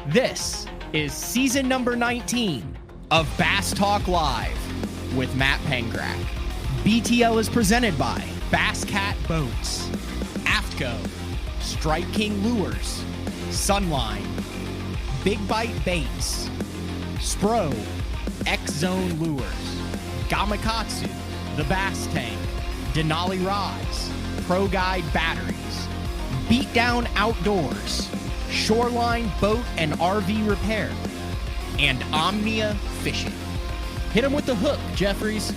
This is season number 19 of Bass Talk Live with Matt Pengrak. BTL is presented by Bass Cat Boats, Aftco, Strike King Lures, Sunline, Big Bite Baits, Spro, X-Zone Lures, Gamakatsu, The Bass Tank, Denali Rods, Pro Guide Batteries, Beatdown Outdoors, Shoreline Boat and RV Repair, and Omnia Fishing. Hit him with the hook, Jeffries.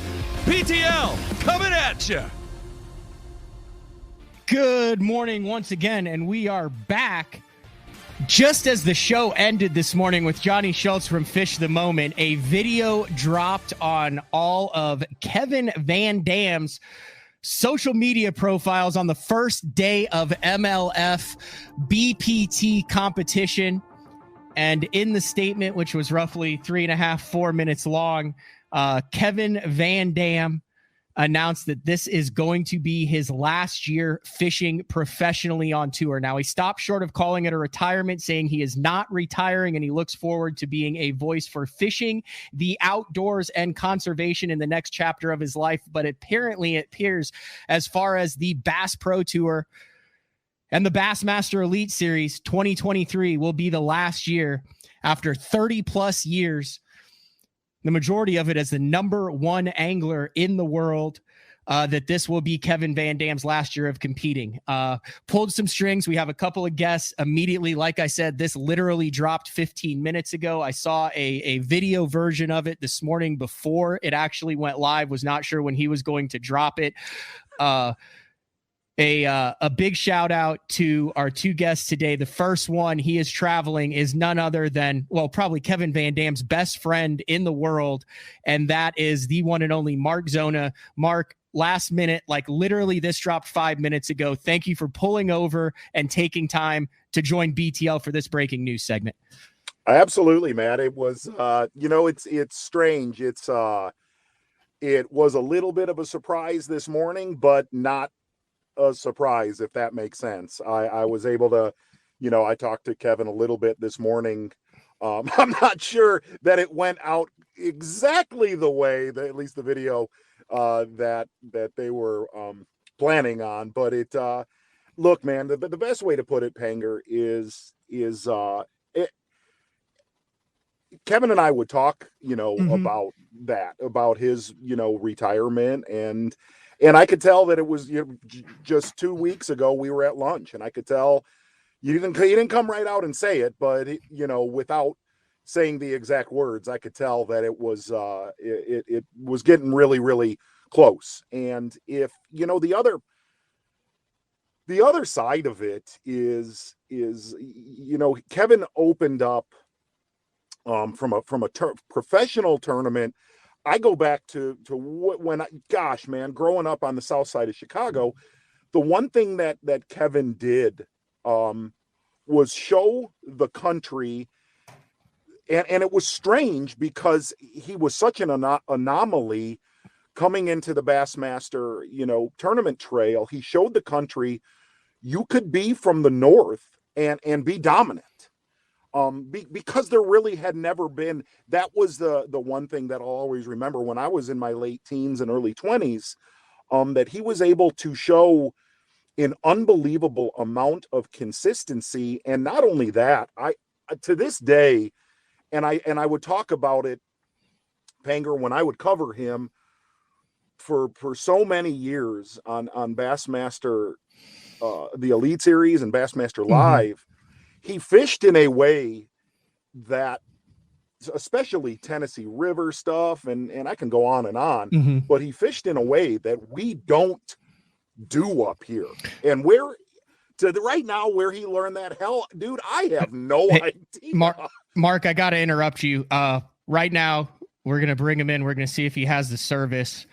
PTL coming at you. Good morning once again, and we are back. Just as the show ended this morning with Johnny Schultz from Fish the Moment, a video dropped on all of Kevin VanDam's social media profiles on the first day of MLF BPT competition. And in the statement, which was roughly 3.5-4 minutes long, Kevin VanDam announced that this is going to be his last year fishing professionally on tour. Now, he stopped short of calling it a retirement, saying he is not retiring and he looks forward to being a voice for fishing, the outdoors, and conservation in the next chapter of his life. But apparently it appears, as far as the Bass Pro Tour and the Bassmaster Elite Series, 2023 will be the last year after 30 plus years, the majority of it as the number one angler in the world, that this will be Kevin VanDam's last year of competing. Pulled some strings. We have a couple of guests immediately. Like I said, this literally dropped 15 minutes ago. I saw a video version of it this morning before it actually went live. Was not sure when he was going to drop it. A big shout out to our two guests today. The first one, he is traveling, is none other than, well, probably Kevin VanDam's best friend in the world, and that is the one and only Mark Zona. Mark, last minute, like literally this dropped 5 minutes ago. Thank you for pulling over and taking time to join BTL for this breaking news segment. Absolutely, Matt. It was, it's strange. It was a little bit of a surprise this morning, but not a surprise, if that makes sense. I was able to, I talked to Kevin a little bit this morning. I'm not sure that it went out exactly the way that, at least the video that they were planning on, but it look, man, the best way to put it, Penger, is Kevin and I would talk, about his, retirement, and I could tell that it was just 2 weeks ago we were at lunch, and I could tell you didn't come right out and say it, but without saying the exact words, I could tell that it was it was getting really, really close. And if the other side of it is Kevin opened up from a professional tournament. I go back to when growing up on the south side of Chicago, the one thing that Kevin did was show the country, and it was strange because he was such an anomaly coming into the Bassmaster, tournament trail. He showed the country you could be from the north and be dominant. Because there really had never been, that was the one thing that I'll always remember when I was in my late teens and early 20s, that he was able to show an unbelievable amount of consistency. And not only that, I to this day, and I would talk about it, Panger, when I would cover him for so many years on Bassmaster, the Elite Series and Bassmaster Live. He fished in a way that, especially Tennessee River stuff, and I can go on, but he fished in a way that we don't do up here. And right now, where he learned that, hell, dude, I have no idea. Mark, I got to interrupt you. Right now, we're going to bring him in. We're going to see if he has the service.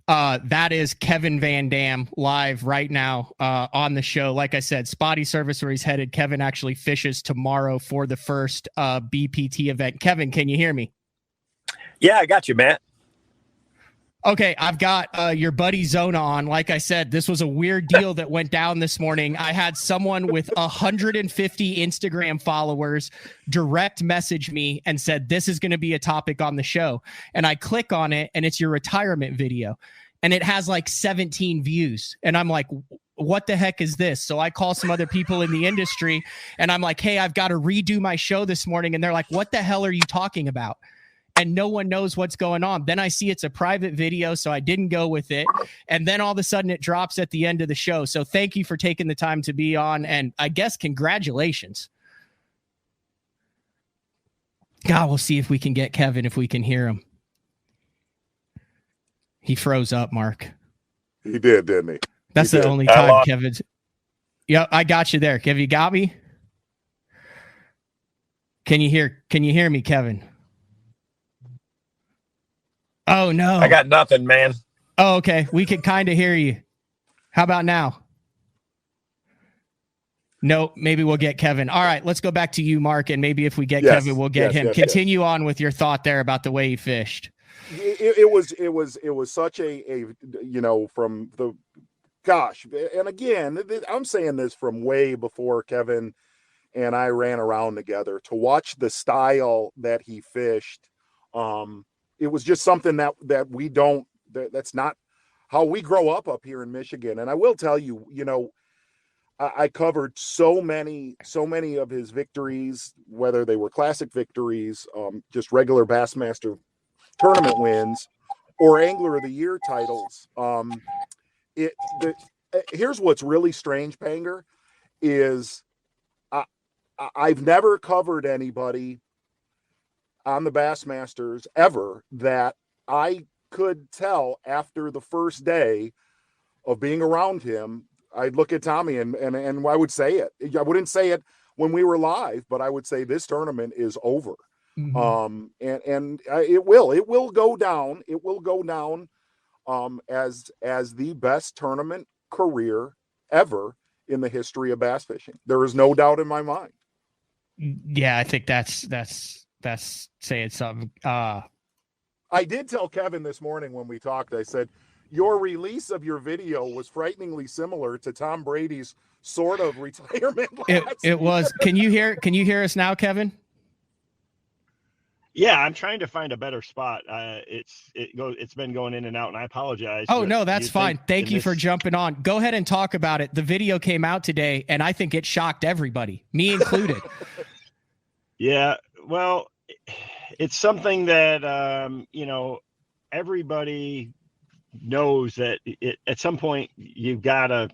That is Kevin VanDam live right now on the show. Like I said, spotty service where he's headed. Kevin actually fishes tomorrow for the first BPT event. Kevin, can you hear me? Yeah, I got you, Matt. Okay, I've got your buddy Zona on. Like I said, this was a weird deal that went down this morning. I had someone with 150 Instagram followers direct message me and said, this is going to be a topic on the show. And I click on it, and it's your retirement video. And it has like 17 views. And I'm like, what the heck is this? So I call some other people in the industry, and I'm like, hey, I've got to redo my show this morning. And they're like, what the hell are you talking about? And no one knows what's going on. Then I see it's a private video, so I didn't go with it. And then all of a sudden it drops at the end of the show. So thank you for taking the time to be on. And I guess congratulations. God, we'll see if we can get Kevin, if we can hear him. He froze up, Mark. He did, didn't he? That's the only time Kevin's. Yep, I got you there. Have you got me? Can you hear me, Kevin? Oh, no. I got nothing, man. Oh, okay. We can kind of hear you. How about now? No, maybe we'll get Kevin. All right, let's go back to you, Mark, and maybe if we get Kevin, we'll get him. Continue on with your thought there about the way he fished. It was such a from the gosh, and again, I'm saying this from way before Kevin and I ran around together, to watch the style that he fished. It was just something that we don't, that's not how we grow up here in Michigan. And I will tell you, I covered so many of his victories, whether they were classic victories, just regular Bassmaster tournament wins, or Angler of the Year titles. Here's what's really strange, Panger, is I've never covered anybody on the Bassmasters ever that I could tell after the first day of being around him. I'd look at Tommy and I would say it. I wouldn't say it when we were live, but I would say this tournament is over. Mm-hmm. It will go down. It will go down as the best tournament career ever in the history of bass fishing. There is no doubt in my mind. Yeah, I think that's saying something. I did tell Kevin this morning when we talked, I said, your release of your video was frighteningly similar to Tom Brady's sort of retirement. It was. Can you hear us now, Kevin? Yeah, I'm trying to find a better spot. It's been going in and out, and I apologize. Oh, no, that's fine. Thank you for jumping on. Go ahead and talk about it. The video came out today, and I think it shocked everybody, me included. Yeah, well, it's something that everybody knows that at some point you've got to,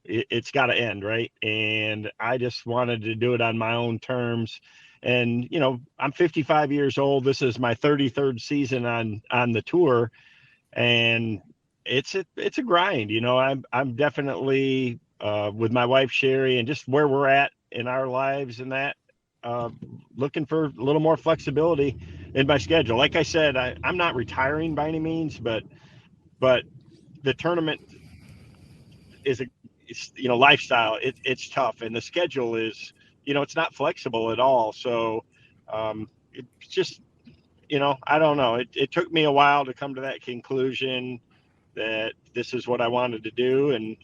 it's got to end, right? And I just wanted to do it on my own terms. And, I'm 55 years old. This is my 33rd season on the tour, and it's a grind. I'm definitely with my wife, Sherry, and just where we're at in our lives and that, looking for a little more flexibility in my schedule. Like I said, I'm not retiring by any means, but the tournament is lifestyle. It's tough, and the schedule is, it's not flexible at all. So it's just, I don't know. It took me a while to come to that conclusion that this is what I wanted to do. And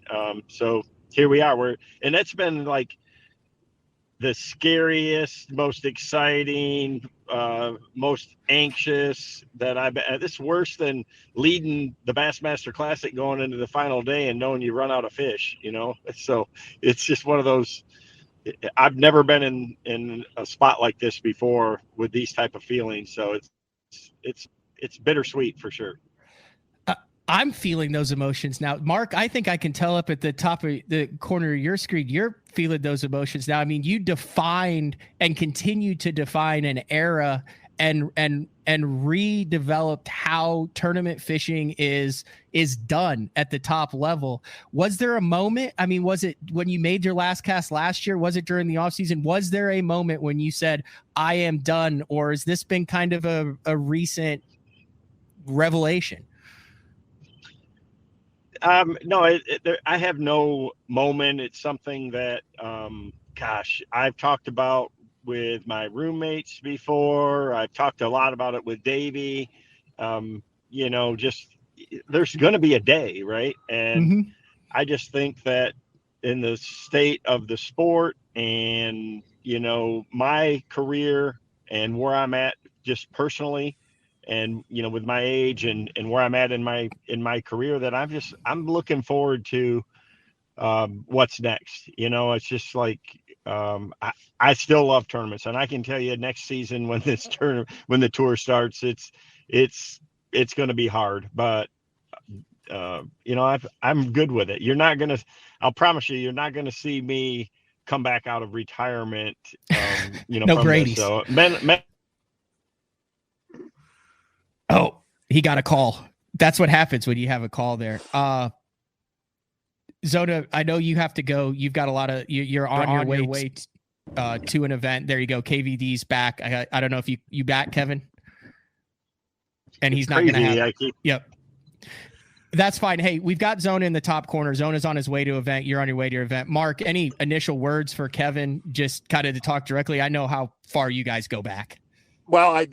so here we are. And that's been like the scariest, most exciting, most anxious that I've been. This is worse than leading the Bassmaster Classic going into the final day and knowing you run out of fish, So it's just one of those. I've never been in a spot like this before with these type of feelings. So it's bittersweet for sure. I'm feeling those emotions now. Mark, I think I can tell up at the top of the corner of your screen, you're feeling those emotions now. I mean, you defined and continue to define an era and redeveloped how tournament fishing is done at the top level. Was there a moment? I mean, was it when you made your last cast last year? Was it during the off season? Was there a moment when you said, I am done? Or has this been kind of a recent revelation? No, I have no moment. It's something that, I've talked about with my roommates before. I've talked a lot about it with Davey. Just there's going to be a day, right? And Mm-hmm. I just think that in the state of the sport and, my career and where I'm at just personally, and, with my age and where I'm at in my career, that I'm looking forward to what's next. It's just like, I still love tournaments, and I can tell you next season when when the tour starts, it's going to be hard, but I'm good with it. I'll promise you're not going to see me come back out of retirement, No from Grady's. this. So, Oh, he got a call. That's what happens when you have a call there. Zona, I know you have to go. You've got a lot of, you're on your way to an event. There you go. KVD's back. I don't know if you back, Kevin. And he's not going to have. Yep. That's fine. Hey, we've got Zona in the top corner. Zona's on his way to event. You're on your way to your event. Mark, any initial words for Kevin? Just kind of to talk directly. I know how far you guys go back. Well, I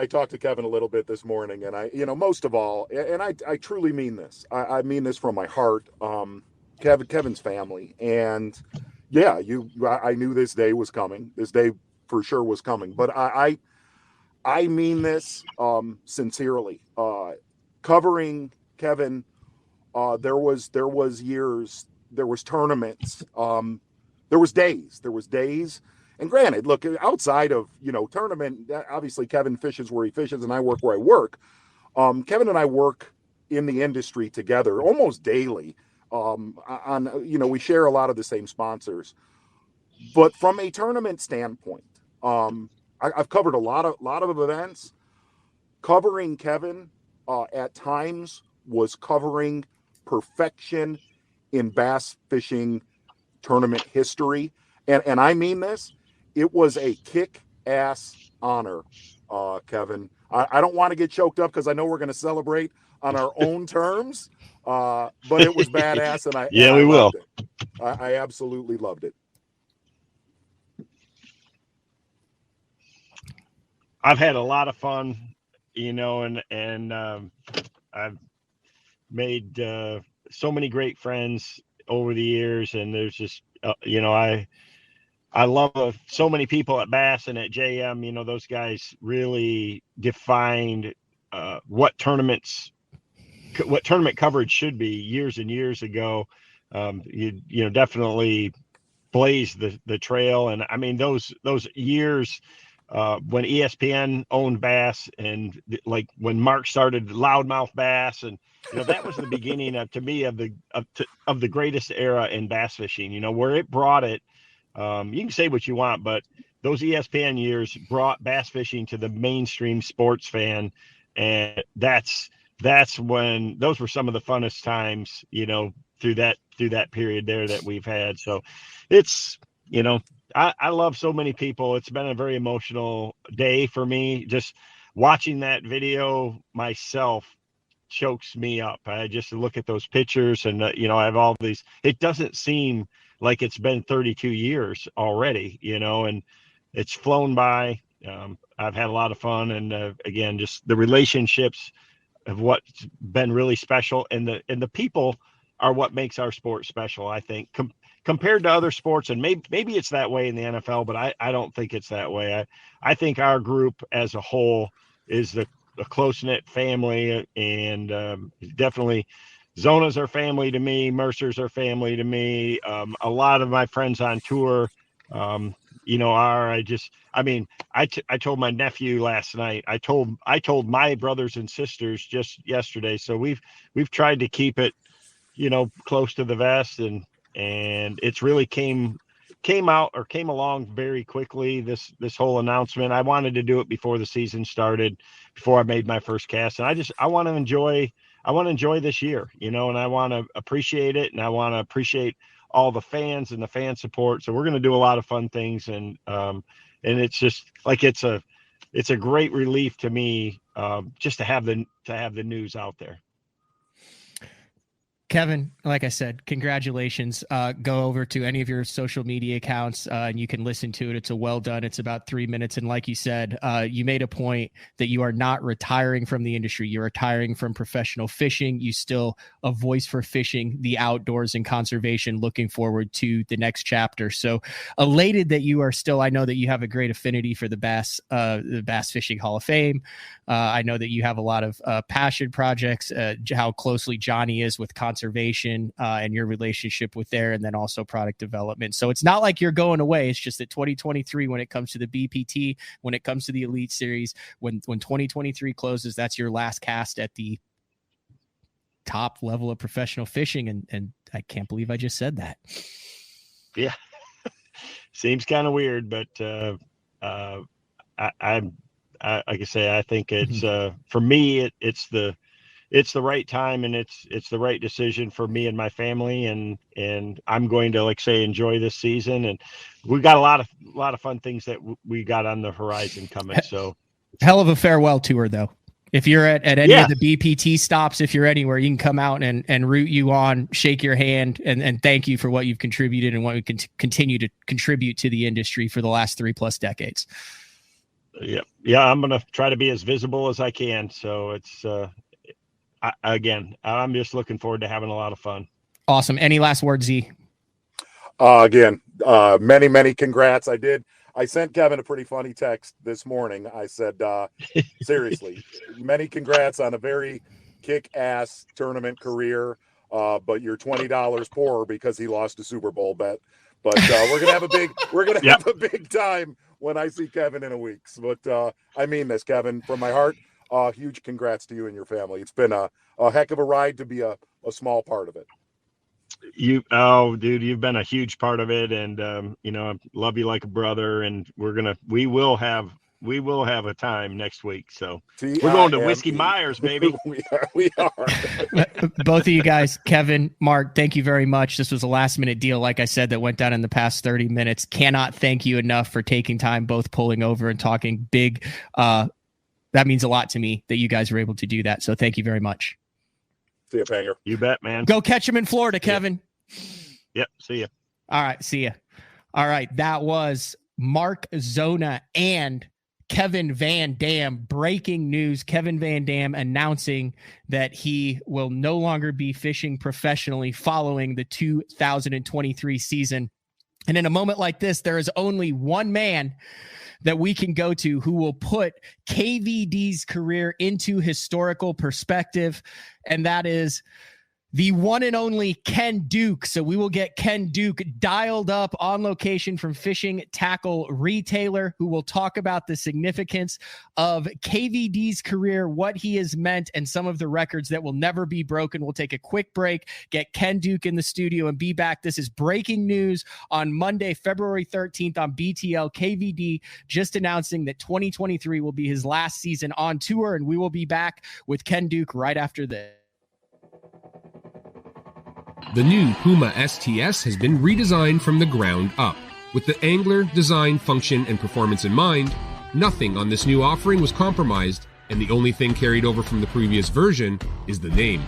talked to Kevin a little bit this morning, and most of all, and I truly mean this. I mean this from my heart. Kevin's family, and yeah, I knew this day was coming. This day for sure was coming, but I mean this sincerely. Covering Kevin, there was years, there was tournaments, there was days. And granted, look, outside of, tournament, obviously Kevin fishes where he fishes and I work where I work. Kevin and I work in the industry together almost daily. We share a lot of the same sponsors. But from a tournament standpoint, I've covered a lot of events. Covering Kevin at times was covering perfection in bass fishing tournament history. And I mean this. It was a kick-ass honor, Kevin. I don't want to get choked up because I know we're going to celebrate on our own terms, but it was badass, and I we will. loved it. I absolutely loved it. I've had a lot of fun, and I've made so many great friends over the years, and there's just, I love so many people at Bass and at JM. Those guys really defined what tournament coverage should be years and years ago. Definitely blazed the trail, and I mean those years when ESPN owned Bass, and like when Mark started Loudmouth Bass, and that was the beginning of the greatest era in bass fishing. Where it brought it. You can say what you want, but those ESPN years brought bass fishing to the mainstream sports fan. And that's when those were some of the funnest times, through that period there that we've had. So it's, I love so many people. It's been a very emotional day for me. Just watching that video myself chokes me up. I just look at those pictures and, I have all these, it doesn't seem like it's been 32 years already, and it's flown by. I've had a lot of fun, and again, just the relationships of what's been really special, and the people are what makes our sport special. I think compared to other sports, and maybe it's that way in the NFL, but I don't think it's that way. I think our group as a whole is a close-knit family, and definitely Zona's our family to me. Mercer's our family to me. A lot of my friends on tour, I told my nephew last night. I told my brothers and sisters just yesterday. So we've tried to keep it, close to the vest, and it's really came along very quickly. This whole announcement. I wanted to do it before the season started, before I made my first cast, and I want to enjoy this year, and I want to appreciate it, and I want to appreciate all the fans and the fan support. So we're going to do a lot of fun things, and it's just like it's a great relief to me, just to have the news out there. Kevin, like I said, congratulations. Go over to any of your social media accounts and you can listen to it. It's a well done. It's about 3 minutes. And like you said, you made a point that you are not retiring from the industry. You're retiring from professional fishing. You still a voice for fishing, the outdoors, and conservation. Looking forward to the next chapter. So elated that you are still, I know that you have a great affinity for the Bass Fishing Hall of Fame. I know that you have a lot of passion projects, how closely Johnny is with conservation and your relationship with there, and then also product development. So it's not like you're going away. It's just that 2023, when it comes to the BPT, when it comes to the Elite Series, when 2023 closes, that's your last cast at the top level of professional fishing. And I can't believe I just said that. Yeah. Seems kind of weird, but like I say, I think it's for me, it's the right time, and it's the right decision for me and my family, and I'm going to, like say, enjoy this season, and we got a lot of fun things that we got on the horizon coming. So hell of a farewell tour, though. If you're at any of the BPT stops, if you're anywhere, you can come out and root you on, shake your hand, and thank you for what you've contributed and what we can continue to contribute to the industry for the last 3+ decades. Yeah, I'm going to try to be as visible as I can. So it's, I'm just looking forward to having a lot of fun. Awesome. Any last words, Z? Again, many congrats. I sent Kevin a pretty funny text this morning. I said, seriously, many congrats on a very kick-ass tournament career, but you're $20 poorer because he lost a Super Bowl bet. But we're gonna have a big time when I see Kevin in a week. But I mean this, Kevin, from my heart. Huge congrats to you and your family. It's been a heck of a ride to be a small part of it. Dude, you've been a huge part of it, and I love you like a brother, and we will have a time next week. So we're going to Whiskey Myers, baby. we are. Both of you guys, Kevin, Mark, thank you very much. This was a last minute deal, like I said, that went down in the past 30 minutes. Cannot thank you enough for taking time, both pulling over and talking big. That means a lot to me that you guys were able to do that. So thank you very much. See you, Panger. You bet, man. Go catch him in Florida, Kevin. Yep. See ya. All right. See ya. All right. That was Mark Zona and Kevin VanDam. Breaking news. Kevin VanDam announcing that he will no longer be fishing professionally following the 2023 season. And in a moment like this, there is only one man that we can go to who will put KVD's career into historical perspective, and that is the one and only Ken Duke. So we will get Ken Duke dialed up on location from Fishing Tackle Retailer, who will talk about the significance of KVD's career, what he has meant, and some of the records that will never be broken. We'll take a quick break, get Ken Duke in the studio, and be back. This is breaking news on Monday, February 13th on BTL. KVD just announcing that 2023 will be his last season on tour, and we will be back with Ken Duke right after this. The new Puma STS has been redesigned from the ground up. With the angler, design, function, and performance in mind, nothing on this new offering was compromised, and the only thing carried over from the previous version is the name.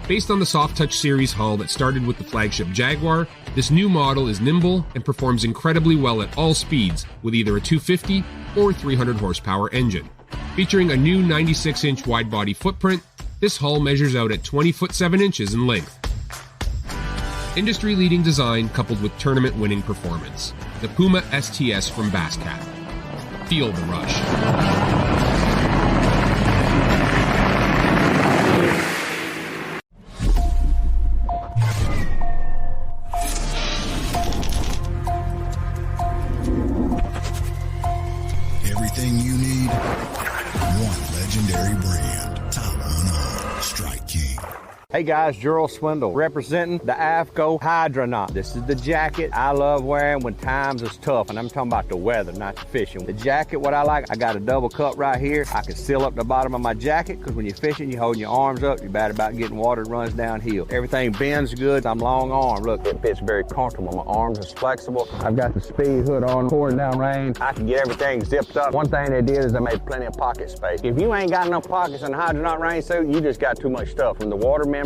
Based on the Soft Touch series hull that started with the flagship Jaguar, this new model is nimble and performs incredibly well at all speeds with either a 250 or 300 horsepower engine. Featuring a new 96-inch wide-body footprint, this hull measures out at 20 foot 7 inches in length. Industry-leading design coupled with tournament-winning performance. The Puma STS from Basscat. Feel the rush. Everything you need, one legendary brand. Top one on Strike King. Hey guys, Gerald Swindle representing the AFCO Hydronaut. This is the jacket I love wearing when times is tough, and I'm talking about the weather, not the fishing. The jacket, what I like, I got a double cup right here. I can seal up the bottom of my jacket because when you're fishing, you're holding your arms up. You're bad about getting water that runs downhill. Everything bends good. I'm long arm. Look, it fits very comfortable. My arms is flexible. I've got the speed hood on, pouring down rain. I can get everything zipped up. One thing they did is they made plenty of pocket space. If you ain't got enough pockets in the Hydronaut rain suit, you just got too much stuff from the water membrane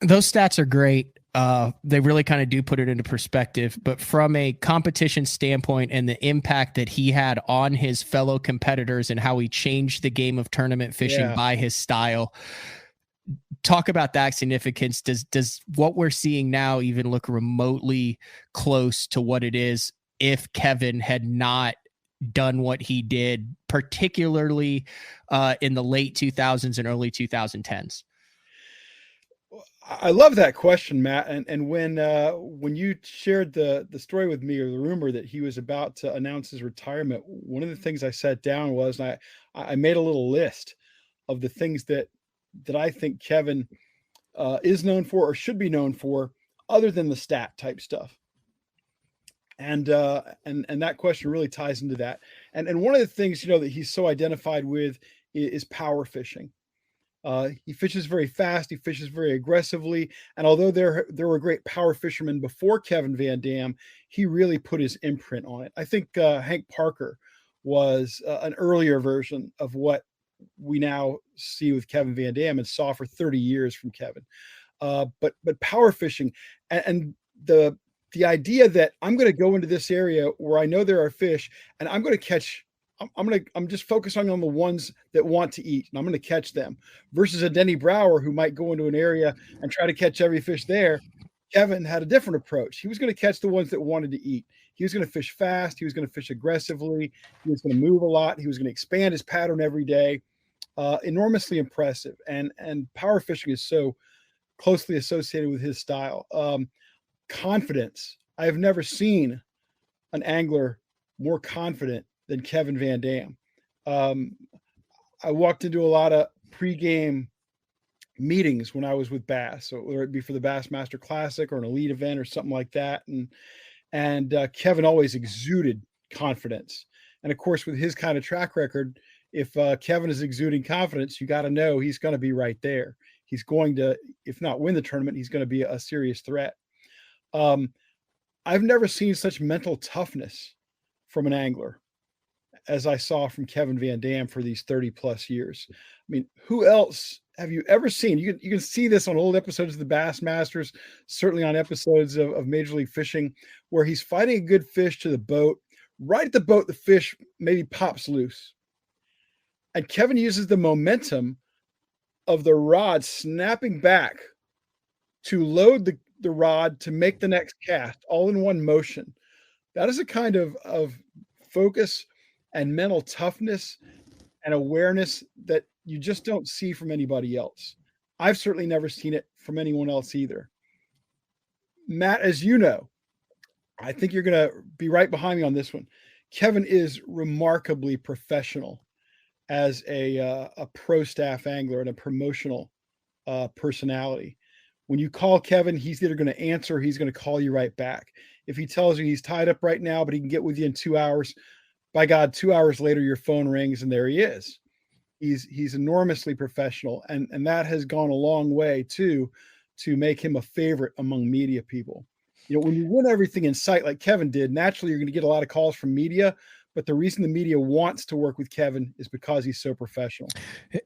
Those stats are great. They really kind of do put it into perspective, but from a competition standpoint and the impact that he had on his fellow competitors and how he changed the game of tournament fishing by his style, talk about that significance. Does what we're seeing now even look remotely close to what it is if Kevin had not done what he did, particularly in the late 2000s and early 2010s? I love that question, Matt. And when you shared the story with me, or the rumor that he was about to announce his retirement, one of the things I sat down was, and I made a little list of the things that I think Kevin is known for or should be known for, other than the stat type stuff. And that question really ties into that. And one of the things, that he's so identified with is power fishing. He fishes very fast. He fishes very aggressively. And although there were great power fishermen before Kevin VanDam, he really put his imprint on it. I think Hank Parker was an earlier version of what we now see with Kevin VanDam and saw for 30 years from Kevin. But power fishing and the idea that I'm going to go into this area where I know there are fish and I'm going to catch. I'm just focusing on the ones that want to eat, and I'm going to catch them, versus a Denny Brower who might go into an area and try to catch every fish there. Kevin had a different approach. He was going to catch the ones that wanted to eat. He was going to fish fast. He was going to fish aggressively. He was going to move a lot. He was going to expand his pattern every day. Enormously impressive. And power fishing is so closely associated with his style. Confidence. I have never seen an angler more confident than Kevin VanDam. I walked into a lot of pregame meetings when I was with Bass, so whether it be for the Bassmaster Classic or an elite event or something like that. And Kevin always exuded confidence. And of course, with his kind of track record, if Kevin is exuding confidence, you got to know he's going to be right there. He's going to, if not win the tournament, he's going to be a serious threat. I've never seen such mental toughness from an angler as I saw from Kevin VanDam for these 30 plus years. I mean, who else have you ever seen? You can see this on old episodes of the Bassmasters, certainly on episodes of Major League Fishing, where he's fighting a good fish to the boat. Right at the boat, the fish maybe pops loose. And Kevin uses the momentum of the rod snapping back to load the rod to make the next cast, all in one motion. That is a kind of focus and mental toughness and awareness that you just don't see from anybody else. I've certainly never seen it from anyone else either. Matt, as you know, I think you're going to be right behind me on this one. Kevin is remarkably professional as a pro staff angler and a promotional personality. When you call Kevin, he's either going to answer or he's going to call you right back. If he tells you he's tied up right now, but he can get with you in 2 hours, by God, 2 hours later, your phone rings and there he is. He's enormously professional. And that has gone a long way too, to make him a favorite among media people. When you win everything in sight, like Kevin did, naturally, you're going to get a lot of calls from media, but the reason the media wants to work with Kevin is because he's so professional.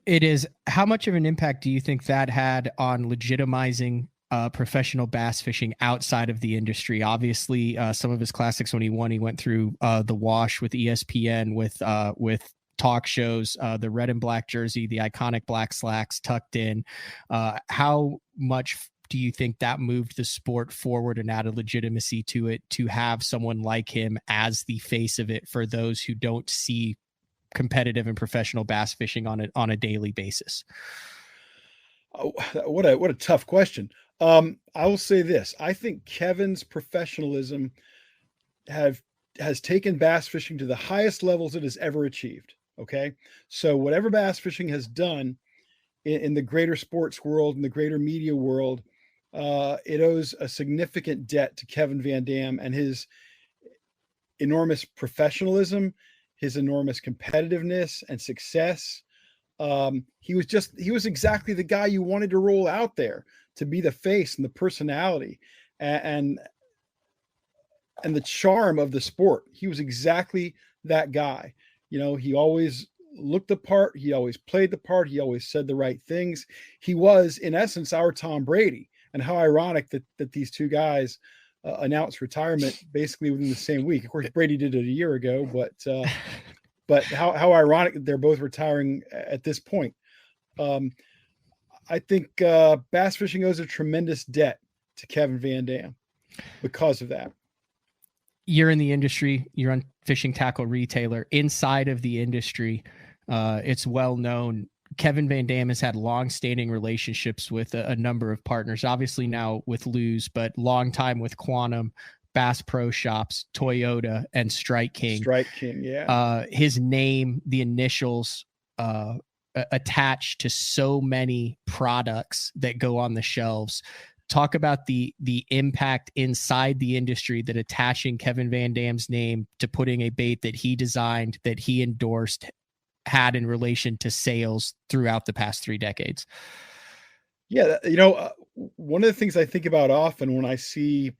It is. How much of an impact do you think that had on legitimizing professional bass fishing outside of the industry? Obviously, some of his classics when he won, he went through the wash with ESPN, with talk shows, the red and black jersey, the iconic black slacks tucked in. How much do you think that moved the sport forward and added legitimacy to it, to have someone like him as the face of it for those who don't see competitive and professional bass fishing on a daily basis? Oh, what a tough question. I will say this. I think Kevin's professionalism has taken bass fishing to the highest levels it has ever achieved. Okay. So whatever bass fishing has done in the greater sports world, in the greater media world, it owes a significant debt to Kevin VanDam and his enormous professionalism, his enormous competitiveness and success. He was exactly the guy you wanted to roll out there to be the face and the personality and the charm of the sport. He was exactly that guy. He always looked the part. He always played the part. He always said the right things. He was, in essence, our Tom Brady. And how ironic that these two guys announced retirement basically within the same week. Of course, Brady did it a year ago, but how ironic that they're both retiring at this point. I think bass fishing owes a tremendous debt to Kevin VanDam because of that. You're in the industry, you're on fishing tackle retailer. Inside of the industry, it's well known. Kevin VanDam has had long-standing relationships with a number of partners, obviously now with PLUZ, but long time with Quantum, Bass Pro Shops, Toyota, and Strike King. Strike King, yeah. His name, the initials, attached to so many products that go on the shelves. Talk about the impact inside the industry that attaching Kevin VanDam's name to putting a bait that he designed, that he endorsed, had in relation to sales throughout the past 3 decades. Yeah, one of the things I think about often when I see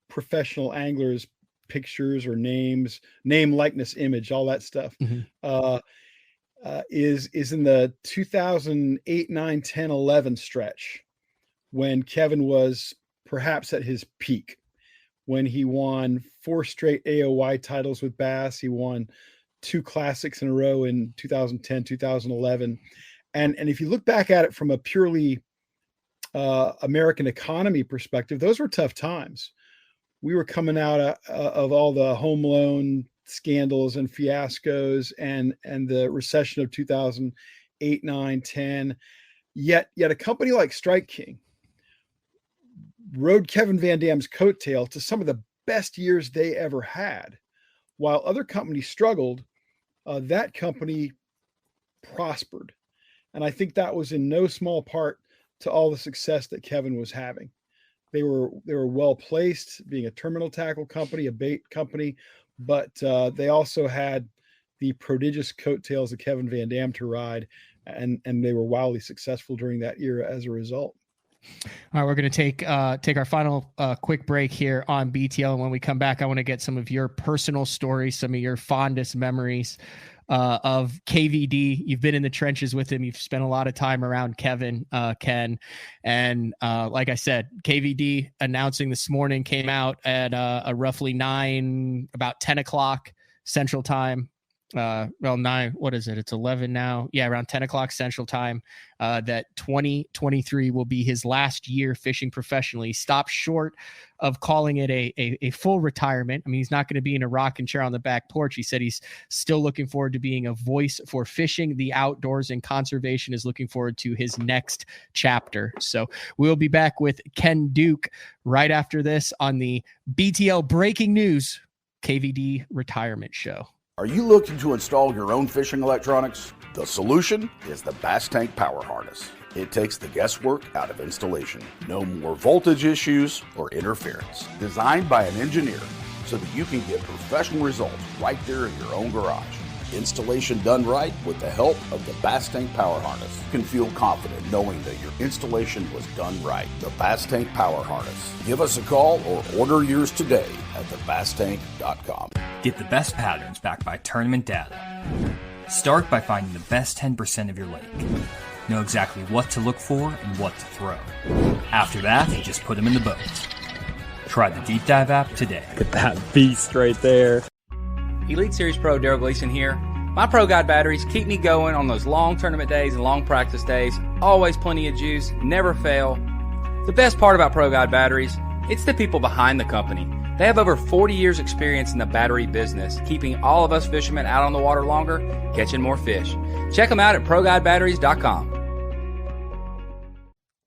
professional anglers pictures or names, name, likeness, image, all that stuff, is in the 2008, 9, 10, 11 stretch, when Kevin was perhaps at his peak, when he won 4 straight AOY titles with Bass. He won 2 classics in a row in 2010, 2011. And if you look back at it from a purely American economy perspective, those were tough times. We were coming out of all the home loan scandals and fiascos and the recession of 2008, 9, 10. Yet a company like Strike King rode Kevin VanDam's coattail to some of the best years they ever had. While other companies struggled, that company prospered. And I think that was in no small part to all the success that Kevin was having. They were well placed, being a terminal tackle company, a bait company, but they also had the prodigious coattails of Kevin VanDam to ride, and they were wildly successful during that era as a result. All right, we're going to take our final quick break here on BTL. And when we come back, I want to get some of your personal stories, some of your fondest memories of KVD. You've been in the trenches with him. You've spent a lot of time around Kevin, Ken. And like I said, KVD announcing this morning came out at a roughly about 10 o'clock Central Time. 9, what is it? It's 11 now. Yeah, around 10 o'clock Central Time, that 2023 will be his last year fishing professionally. He stopped short of calling it a full retirement. I mean, he's not going to be in a rocking chair on the back porch. He said he's still looking forward to being a voice for fishing, the outdoors, and conservation. Is looking forward to his next chapter. So we'll be back with Ken Duke right after this on the BTL Breaking News KVD Retirement Show. Are you looking to install your own fishing electronics? The solution is the Bass Tank Power Harness. It takes the guesswork out of installation. No more voltage issues or interference. Designed by an engineer so that you can get professional results right there in your own garage. Installation done right with the help of the Bass Tank Power Harness. You can feel confident knowing that your installation was done right. The Bass Tank Power Harness. Give us a call or order yours today at thebasstank.com. Get the best patterns backed by tournament data. Start by finding the best 10% of your lake. Know exactly what to look for and what to throw. After that, just put them in the boat. Try the Deep Dive app today. Get that beast right there. Elite Series Pro Daryl Gleason here. My Pro Guide batteries keep me going on those long tournament days and long practice days. Always plenty of juice, never fail. The best part about Pro Guide batteries, it's the people behind the company. They have over 40 years experience in the battery business, keeping all of us fishermen out on the water longer, catching more fish. Check them out at ProGuideBatteries.com.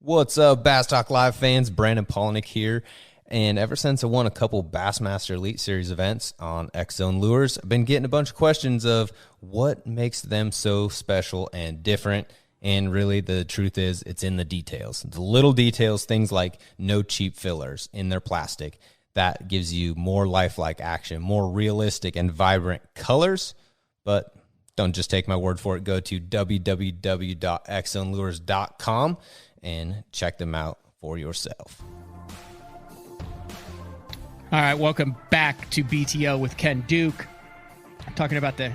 What's up, Bass Talk Live fans? Brandon Polnick here. And ever since I won a couple Bassmaster Elite Series events on X-Zone Lures, I've been getting a bunch of questions of what makes them so special and different. And really, the truth is, it's in the details. The little details, things like no cheap fillers in their plastic. That gives you more lifelike action, more realistic and vibrant colors. But don't just take my word for it. Go to www.xzonelures.com and check them out for yourself. All right, welcome back to BTL with Ken Duke. I'm talking about the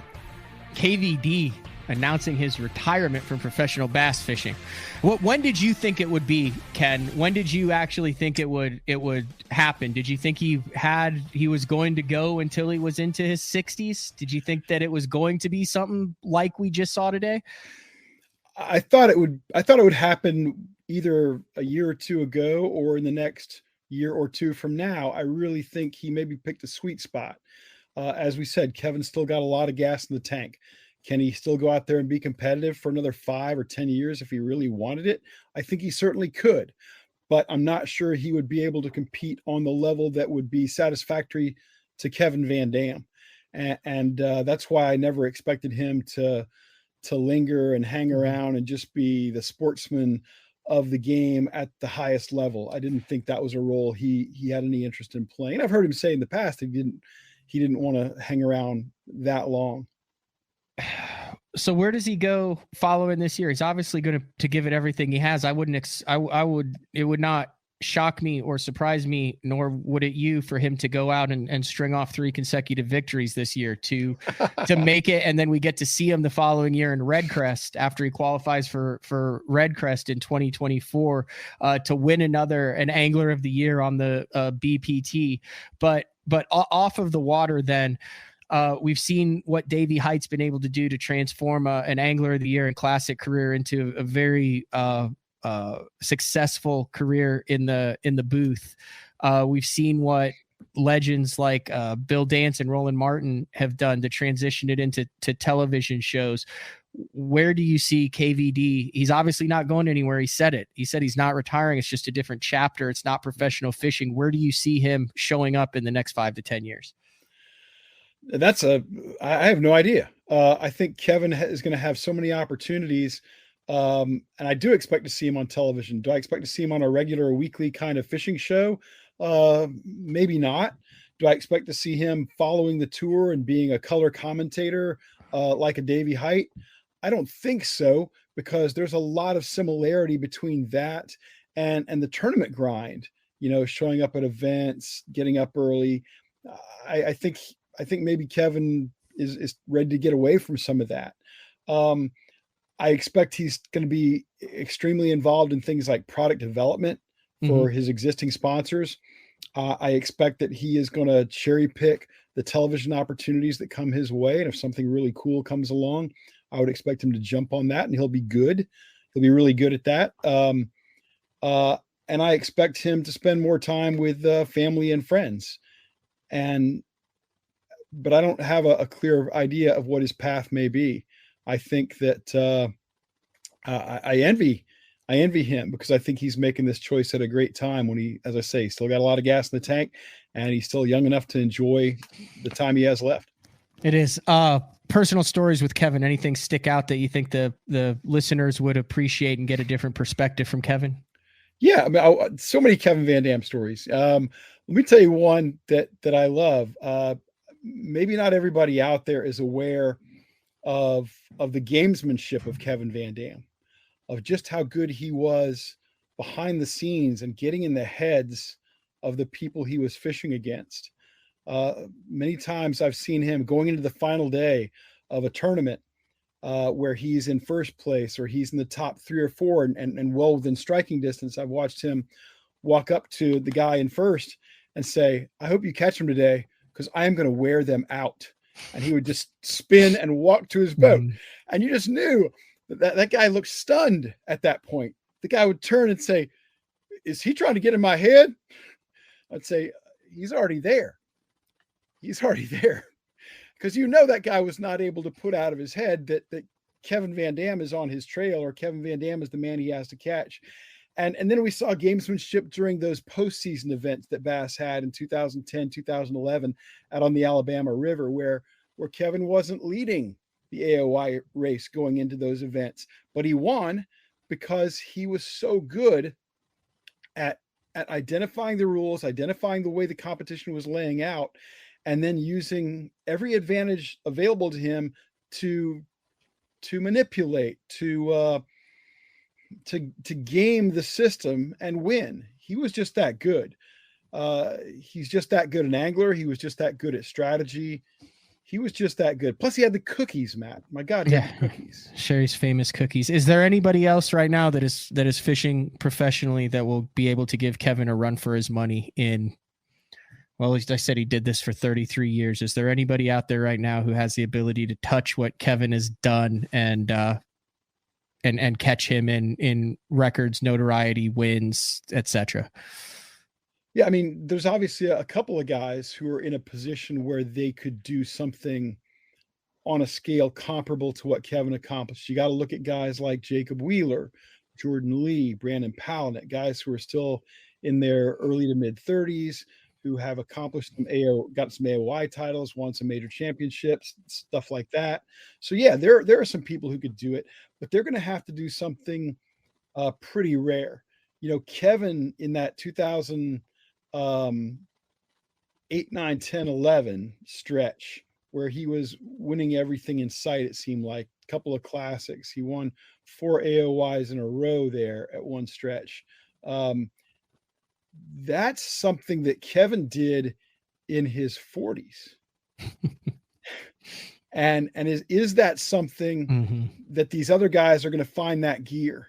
KVD announcing his retirement from professional bass fishing. When did you think it would be, Ken? When did you actually think it would happen? Did you think he was going to go until he was into his 60s? Did you think that it was going to be something like we just saw today? I thought it would happen either a year or two ago or in the next year or two from now. I really think he maybe picked a sweet spot. As we said, Kevin's still got a lot of gas in the tank. Can he still go out there and be competitive for another 5 or 10 years if he really wanted it? I think he certainly could, but I'm not sure he would be able to compete on the level that would be satisfactory to Kevin VanDam. And that's why I never expected him to linger and hang around and just be the sportsman of the game at the highest level. I didn't think that was a role he had any interest in playing. I've heard him say in the past he didn't want to hang around that long. So where does he go following this year? He's obviously going to give it everything he has. It would not shock me or surprise me, nor would it you, for him to go out and string off 3 consecutive victories this year to make it. And then we get to see him the following year in Redcrest after he qualifies for Redcrest in 2024 to win an Angler of the Year on the BPT. But off of the water then, we've seen what Davey Height's been able to do to transform an Angler of the Year and Classic career into a very successful career in the booth. We've seen what legends like Bill Dance and Roland Martin have done to transition it into television shows. Where do you see KVD? He's obviously not going anywhere. He said he's not retiring. It's just a different chapter. It's not professional fishing. Where do you see him showing up in the next 5 to 10 years? I have no idea. I think Kevin is going to have so many opportunities. And I do expect to see him on television. Do I expect to see him on a regular weekly kind of fishing show? Maybe not. Do I expect to see him following the tour and being a color commentator like a Davey Height? I don't think so, because there's a lot of similarity between that and the tournament grind, showing up at events, getting up early. I think maybe Kevin is ready to get away from some of that. I expect he's going to be extremely involved in things like product development for his existing sponsors. I expect that he is going to cherry pick the television opportunities that come his way. And if something really cool comes along, I would expect him to jump on that, and he'll be good. He'll be really good at that. And I expect him to spend more time with family and friends. But I don't have a clear idea of what his path may be. I think that I envy him, because I think he's making this choice at a great time when he, as I say, still got a lot of gas in the tank, and he's still young enough to enjoy the time he has left. It is. Personal stories with Kevin. Anything stick out that you think the listeners would appreciate and get a different perspective from Kevin? Yeah, I mean, so many Kevin VanDam stories. Let me tell you one that I love. Maybe not everybody out there is aware of the gamesmanship of Kevin VanDam, of just how good he was behind the scenes and getting in the heads of the people he was fishing against. Many times I've seen him going into the final day of a tournament where he's in first place or he's in the top 3 or 4 and well within striking distance. I've watched him walk up to the guy in first and say, "I hope you catch him today, because I am going to wear them out." And he would just spin and walk to his boat. And you just knew that guy looked stunned at that point. The guy would turn and say, "Is he trying to get in my head?" I'd say, "He's already there. He's already there." Because that guy was not able to put out of his head that Kevin VanDam is on his trail, or Kevin VanDam is the man he has to catch. And then we saw gamesmanship during those postseason events that Bass had in 2010, 2011 out on the Alabama River, where Kevin wasn't leading the AOI race going into those events, but he won because he was so good at identifying the rules, identifying the way the competition was laying out, and then using every advantage available to him to manipulate, to game the system and win. He was just that good. He's just that good an angler. He was just that good at strategy. he was just that good. Plus, he had the cookies, Matt. My God, he had the cookies. Sherry's famous cookies. Is there anybody else right now that is fishing professionally that will be able to give Kevin a run for his money in? Well, at least I said he did this for 33 years. Is there anybody out there right now who has the ability to touch what Kevin has done and catch him in records, notoriety, wins, etc.? Yeah, I mean, there's obviously a couple of guys who are in a position where they could do something on a scale comparable to what Kevin accomplished. You got to look at guys like Jacob Wheeler, Jordan Lee, Brandon Palaniuk, guys who are still in their early to mid 30s, who have accomplished got some AOI titles, won some major championships, stuff like that. So yeah, there are some people who could do it, but they're going to have to do something pretty rare. You know, Kevin in that 2008, 9, 10, 11 stretch where he was winning everything in sight, it seemed like a couple of classics. He won 4 AOYs in a row there at one stretch. That's something that Kevin did in his 40s. and is that something that these other guys are going to find that gear?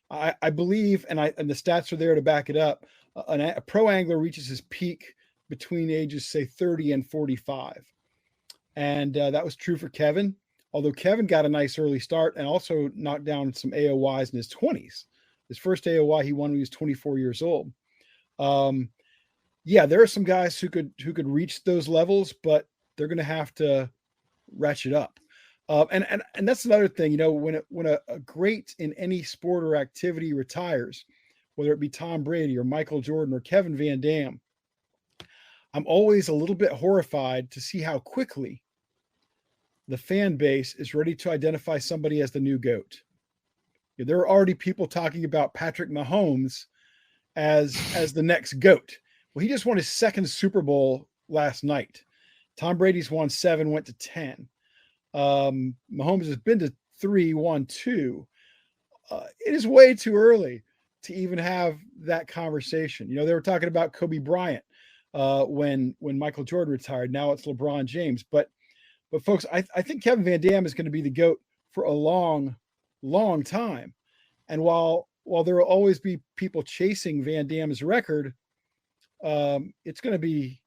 I believe, and the stats are there to back it up. A pro angler reaches his peak between ages, say, 30 and 45. And that was true for Kevin, although Kevin got a nice early start and also knocked down some AOYs in his 20s. His first AOY he won when he was 24 years old. Yeah, there are some guys who could reach those levels, but they're going to have to ratchet up. And that's another thing, you know, when a great in any sport or activity retires, whether it be Tom Brady or Michael Jordan or Kevin VanDam, I'm always a little bit horrified to see how quickly the fan base is ready to identify somebody as the new GOAT. There are already people talking about Patrick Mahomes as the next GOAT. Well, he just won his second Super Bowl last night. Tom Brady's won 7, went to 10. Mahomes has been to 3, won 2. It is way too early to even have that conversation. You know, they were talking about Kobe Bryant when Michael Jordan retired. Now it's LeBron James. But folks, I think Kevin VanDam is going to be the GOAT for a long, long time. And while there will always be people chasing VanDam's record, it's going to be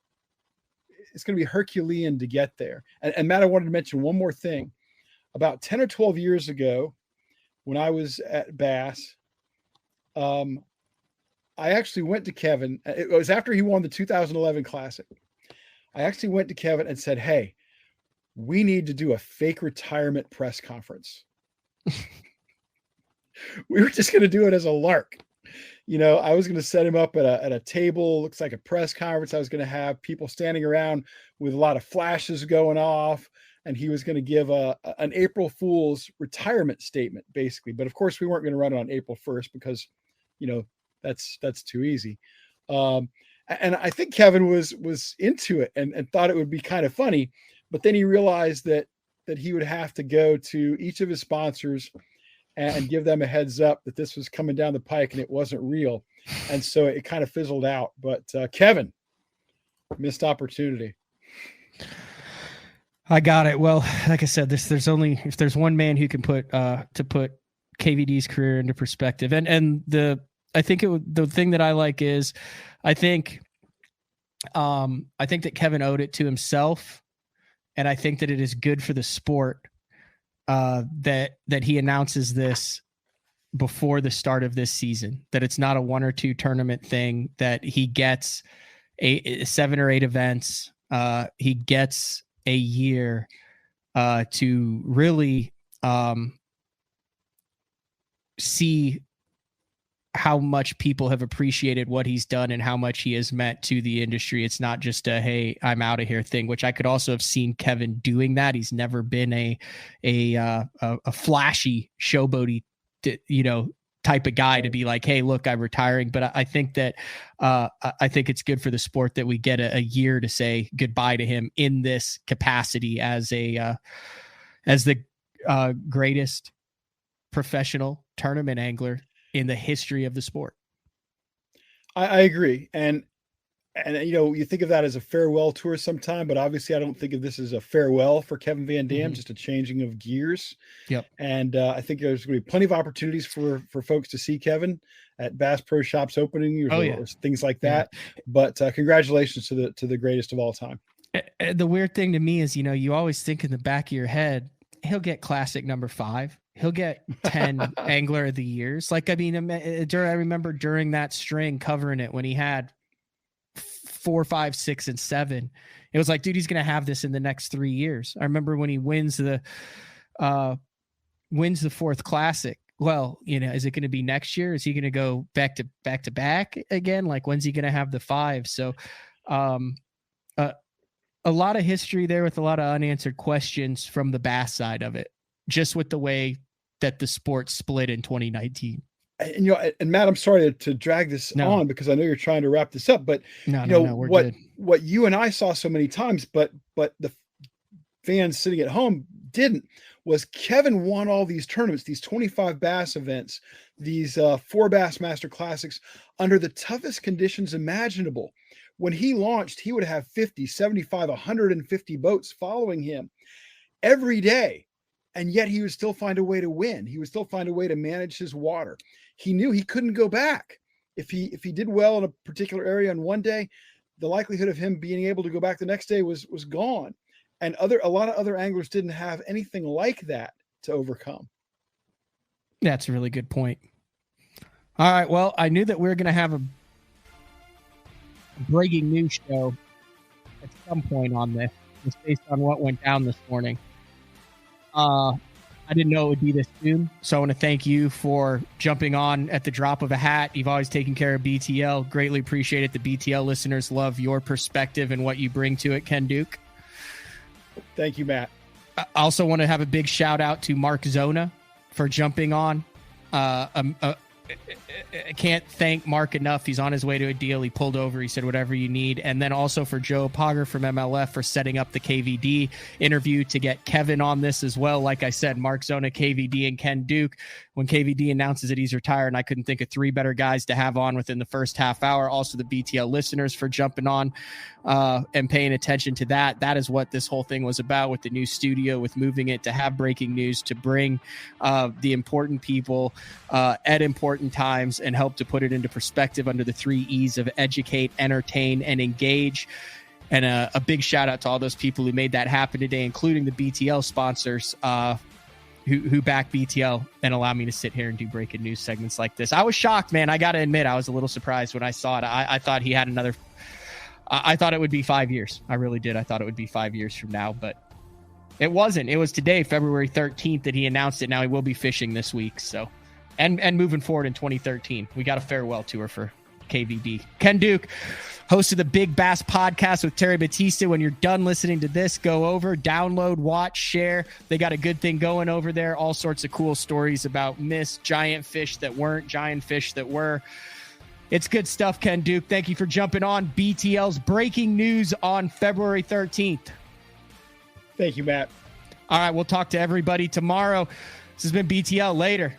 Herculean to get there. And Matt, I wanted to mention one more thing. About 10 or 12 years ago, when I was at Bass, I actually went to Kevin. It was after he won the 2011 Classic. I actually went to Kevin and said, "Hey, we need to do a fake retirement press conference." We were just going to do it as a lark. You know, I was going to set him up at a table, looks like a press conference. I was going to have people standing around with a lot of flashes going off, and he was going to give an April Fool's retirement statement, basically. But of course, we weren't going to run it on April 1st because, you know, that's too easy. And I think Kevin was into it and thought it would be kind of funny, but then he realized that he would have to go to each of his sponsors and give them a heads up that this was coming down the pike and it wasn't real. And so it kind of fizzled out. But Kevin, missed opportunity. I got it. Well, like I said, if there's one man who can put KVD's career into perspective, and the thing that I like is, I think that Kevin owed it to himself, and I think that it is good for the sport that he announces this before the start of this season, that it's not a 1 or 2 tournament thing, that he gets 7 or 8 events. He gets a year to really see how much people have appreciated what he's done and how much he has meant to the industry. It's not just a, hey, I'm out of here thing, which I could also have seen Kevin doing that. He's never been a flashy showboaty, type of guy to be like, hey, look, I'm retiring. But I think that I think it's good for the sport that we get a year to say goodbye to him in this capacity as the greatest professional tournament angler in the history of the sport. I agree. And And, you think of that as a farewell tour sometime, but obviously I don't think of this as a farewell for Kevin VanDam, just a changing of gears. Yep. And I think there's going to be plenty of opportunities for folks to see Kevin at Bass Pro Shops opening or things like that. Yeah. But congratulations to the greatest of all time. The weird thing to me is, you always think in the back of your head, he'll get classic number 5. He'll get 10 Angler of the Years. Like, I remember during that string covering it when he had 4, 5, 6, and 7. It was like, dude, he's going to have this in the next 3 years. I remember when he wins the 4th Classic. Well, is it going to be next year? Is he going to go back to back again? Like, when's he going to have the 5? So, a lot of history there with a lot of unanswered questions from the bass side of it, just with the way that the sport split in 2019. And Matt, I'm sorry to drag this on because I know you're trying to wrap this up, but what you and I saw so many times, but the fans sitting at home didn't, was Kevin won all these tournaments, these 25 bass events, these 4 Bassmaster Classics under the toughest conditions imaginable. When he launched, he would have 50, 75, 150 boats following him every day. And yet he would still find a way to win. He would still find a way to manage his water. He knew he couldn't go back. If he did well in a particular area on one day, the likelihood of him being able to go back the next day was gone. And a lot of other anglers didn't have anything like that to overcome. That's a really good point. All right. Well, I knew that we were going to have a breaking news show at some point on this, just based on what went down this morning. I didn't know it would be this soon, so I want to thank you for jumping on at the drop of a hat. You've always taken care of BTL. Greatly appreciate it. The BTL listeners love your perspective and what you bring to it, Ken Duke. Thank you, Matt. I also want to have a big shout out to Mark Zona for jumping on. I can't thank Mark enough. He's on his way to a deal. He pulled over. He said, whatever you need. And then also for Joe Pogger from MLF for setting up the KVD interview to get Kevin on this as well. Like I said, Mark Zona, KVD, and Ken Duke. When KVD announces that he's retired, I couldn't think of 3 better guys to have on within the first half hour. Also the BTL listeners for jumping on and paying attention to that. That is what this whole thing was about with the new studio, with moving it to have breaking news, to bring the important people at important times and help to put it into perspective under the 3 E's of educate, entertain, and engage. And a big shout out to all those people who made that happen today, including the BTL sponsors who back BTL and allow me to sit here and do breaking news segments like this. I was shocked, man. I got to admit, I was a little surprised when I saw it. I thought he had another. I thought it would be 5 years. I really did. I thought it would be 5 years from now, but it wasn't. It was today, February 13th, that he announced it. Now he will be fishing this week. So, and moving forward in 2013, we got a farewell tour for KVD. Ken Duke, host of the Big Bass Podcast with Terry Batista. When you're done listening to this, go over, download, watch, share. They got a good thing going over there. All sorts of cool stories about missed giant fish that weren't, giant fish that were. It's good stuff, Ken Duke. Thank you for jumping on BTL's breaking news on February 13th. Thank you, Matt. All right, we'll talk to everybody tomorrow. This has been BTL. Later.